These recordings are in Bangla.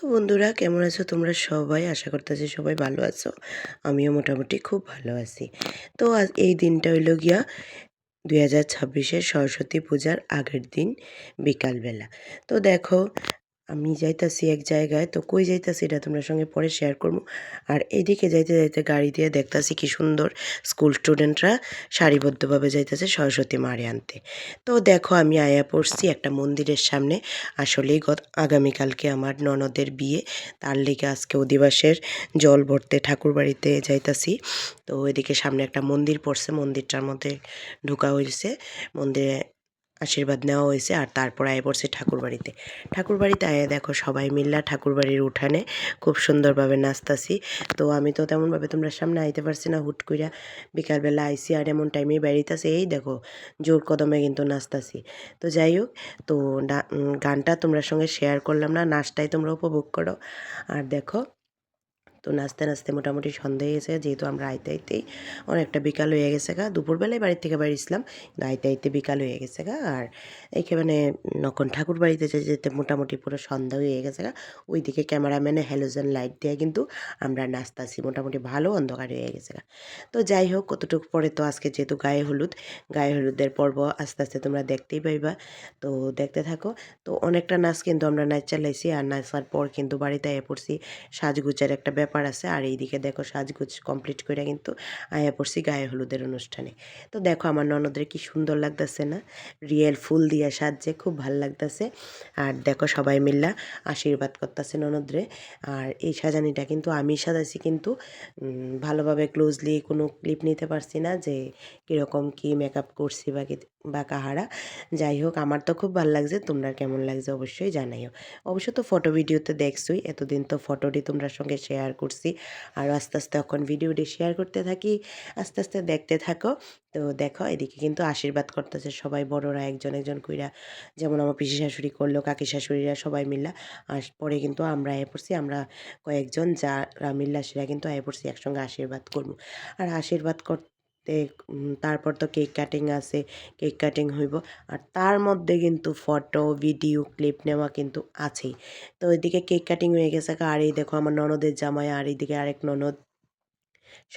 তো বন্ধুরা কেমন আছো তোমরা সবাই? আশা করতেছি সবাই ভালো আছো। আমিও মোটামুটি খুব ভালো আছি। তো আজ এই দিনটা হইল গিয়া 2026-এর সরস্বতী পূজার আগের দিন বিকালবেলা। তো দেখো আমি যাইতাছি এক জায়গায়, তো কই যাইতাছি এটা তোমার সঙ্গে পরে শেয়ার করবো। আর এইদিকে যাইতে যাইতে গাড়ি দিয়ে দেখতাছি কি সুন্দর স্কুল স্টুডেন্টরা সারিবদ্ধভাবে যাইতেছে সরস্বতী মারে আনতে। তো দেখো আমি আয়া পড়ছি একটা মন্দিরের সামনে। আসলেই আগামীকালকে আমার ননদের বিয়ে, তার লেগে আজকে অধিবাসের জল ভরতে ঠাকুর বাড়িতে যাইতাছি। তো এদিকে সামনে একটা মন্দির পড়ছে, মন্দিরটার মধ্যে ঢোকা হয়েছে, মন্দিরে আশীর্বাদ নেওয়া হয়েছে আর তারপর আয় পড়ছে ঠাকুরবাড়িতে। ঠাকুরবাড়িতে আয়া দেখো সবাই মিল্লা ঠাকুরবাড়ির উঠানে খুব সুন্দরভাবে নাচতাছি। তো আমি তো তেমনভাবে তোমরা সামনে আইতে পারছি না, হুট কইরা বিকালবেলা আইসি আর এমন টাইমেই বেড়াইতেছে। এই দেখো জোর কদমে কিন্তু নাচতাছি। তো যাই হোক, তো গানটা তোমরা সঙ্গে শেয়ার করলাম না, নাচটাই তোমরা উপভোগ করো। আর দেখো তো নাচতে নাচতে মোটামুটি সন্ধ্যা হয়ে গেছে, যেহেতু আমরা আইতে আইতেই অনেকটা বিকাল হয়ে গেছে গা। দুপুরবেলায় বাড়ির থেকে বেরিয়েছিলাম, আইতে আইতে বিকাল হয়ে গেছে গা। আর এইখানে নখন ঠাকুর বাড়িতে যেতে যেতে মোটামুটি পুরো সন্ধ্যা হয়ে গেছে গা। ওইদিকে ক্যামেরাম্যানে হ্যালোজেন লাইট দিয়ে কিন্তু আমরা নাচতাছি, মোটামুটি ভালো অন্ধকার হয়ে গেছে গা। তো যাই হোক, কতটুকু পরে তো আজকে যেহেতু গায়ে হলুদের পর্ব আস্তে আস্তে তোমরা দেখতেই পাইবা। তো দেখতে থাকো। তো অনেকটা নাচ কিন্তু আমরা নাচ চালাইছি, আর নাচার পর কিন্তু বাড়িতে আয়া পড়ছি। সাজগুজের একটা ব্যাপার আছে, আর এইদিকে দেখো সাজগুজ কমপ্লিট করে কিন্তু আয়া পড়ছি গায়ে হলুদের অনুষ্ঠানে। তো দেখো আমার ননদের কি সুন্দর লাগতেছে না, রিয়েল ফুল দিয়া সাজছে, খুব ভাল লাগতেছে। আর দেখো সবাই মিল্লা আশীর্বাদ করতেছে ননদরে। আর এই সাজানিটা কিন্তু আমি সাজাইছি, কিন্তু ভালোভাবে ক্লোজলি কোনো ক্লিপ নিতে পারছি না যে কীরকম কী মেকআপ করছি বা কাহারা। যাই হোক, আমার তো খুব ভালো লাগছে, তোমরা কেমন লাগছে অবশ্যই জানাইও। অবশ্য তো ফটো ভিডিওতে দেখছই, এতদিন তো ফটোটি তোমরা সঙ্গে শেয়ার করছি, আর আস্তে আস্তে এখন ভিডিওটি শেয়ার করতে থাকি, আস্তে আস্তে দেখতে থাকো। তো দেখো এদিকে কিন্তু আশীর্বাদ করতেছে সবাই, বড়রা একজন একজন কইরা, যেমন আমার পিসি শাশুড়ি করলো, কাকি শাশুড়িরা সবাই মিল্লা। আর পরে কিন্তু আমরা আয় পড়ছি, আমরা কয়েকজন যারা মিল্লা সেরা কিন্তু আয় পড়ছি একসঙ্গে আশীর্বাদ করবো। আর আশীর্বাদ করতে তারপর তো কেক কাটিং আছে, কেক কাটিং হইব। আর তার মধ্যে কিন্তু ফটো ভিডিও ক্লিপ নেওয়া কিন্তু আছেই। তো ওইদিকে কেক কাটিং হয়ে গেছে, আর এই দেখো আমার ননদের জামাই, আর এইদিকে আরেক ননদ,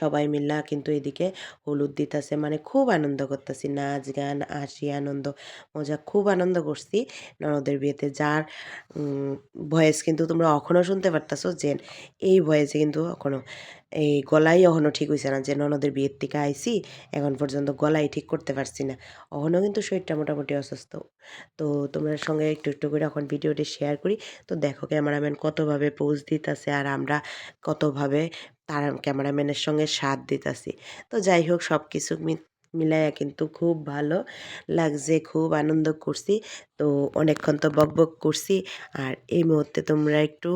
সবাই মিল্লা কিন্তু এদিকে হলুদ দিতেছে, মানে খুব আনন্দ করতেছি, নাচ গান হাসি আনন্দ মজা, খুব আনন্দ করছি ননদের বিয়েতে। যার ভয়েস কিন্তু তোমরা এখনও শুনতে পারতেছো, যে এই ভয়েসে কিন্তু এখনও এই গলাই এখনও ঠিক হয়েছে না, যে ননদের বিয়ের থেকে আইসি এখন পর্যন্ত গলাই ঠিক করতে পারছি না, এখনও কিন্তু শরীরটা মোটামুটি অসুস্থ। তো তোমার সঙ্গে একটু একটু করে এখন ভিডিওটি শেয়ার করি। তো দেখো ক্যামেরাম্যান কতভাবে পোজ দিতেছে, আর আমরা কতভাবে তার ক্যামেরাম্যানের সঙ্গে সাথ দিতেছি। তো যাই হোক, সব কিছু মিলাইয়া কিন্তু খুব ভালো লাগছে, খুব আনন্দ করছি। তো অনেকক্ষণ তো বকবক করছি, আর এই মুহূর্তে তোমরা একটু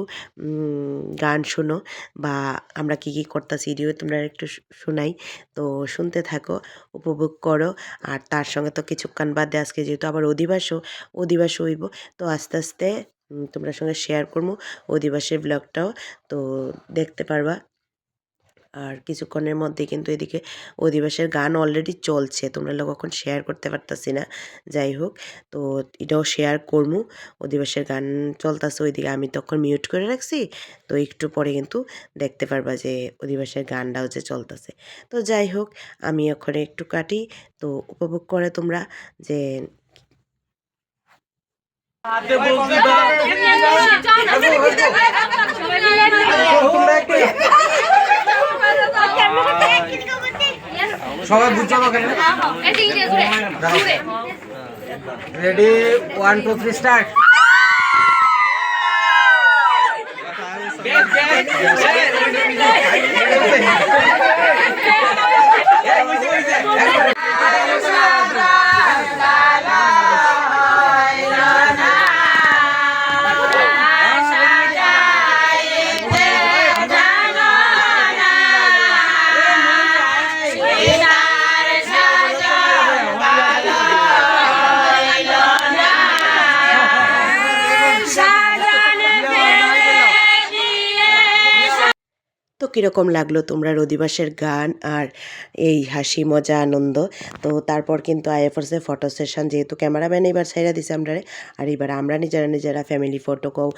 গান শোনো, বা আমরা কি কি করতেছি ভিডিও তোমরা একটু শোনাই। তো শুনতে থাকো, উপভোগ করো। আর তার সঙ্গে তো কিছুক্ষণ বাদে আজকে যেহেতু আবার অধিবাস হইব, তো আস্তে আস্তে তোমরা সঙ্গে শেয়ার করবো অধিবাসের ব্লগটাও, তো দেখতে পারবা। আর কিছুক্ষণের মধ্যে কিন্তু এদিকে অধিবাসের গান অলরেডি চলছে, তোমরা লোক এখন শেয়ার করতে পারতাছি না। যাই হোক, তো এটাও শেয়ার করবো। অধিবাসের গান চলতেছে ওইদিকে, আমি তখন মিউট করে রাখছি। তো একটু পরে কিন্তু দেখতে পারবা যে অধিবাসের গানটাও যে চলতেছে। তো যাই হোক, আমি ওখানে একটু কাটি, তো উপভোগ করে তোমরা যে সবাই বুঝছো রেডি 1 2 3 স্টার্ট তো কীরকম লাগলো তোমরা রদিবাসের গান আর এই হাসি মজা আনন্দ। তো তারপর কিন্তু আইএফএসে ফটো সেশন, যেহেতু ক্যামেরাম্যান এবার ছাইড়া দিছে আমরারে, আর এবার আমরা নিজেরা ফ্যামিলি ফটো কও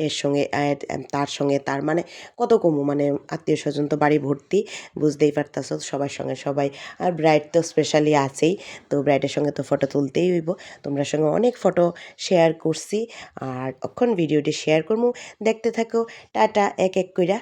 এর সঙ্গে তার সঙ্গে তার মানে কত কমু, মানে আত্মীয় স্বজন তো বাড়ি ভর্তি, বুঝতেই পারতাছো, সবার সঙ্গে সবাই। আর ব্রাইড তো স্পেশালি আছেই, তো ব্রাইডের সঙ্গে তো ফটো তুলতেই হইব। তোমরা সঙ্গে অনেক ফটো শেয়ার করছি, আর অখন ভিডিওটি শেয়ার করবো, দেখতে থাকো। টাটা, এক এক কইরা।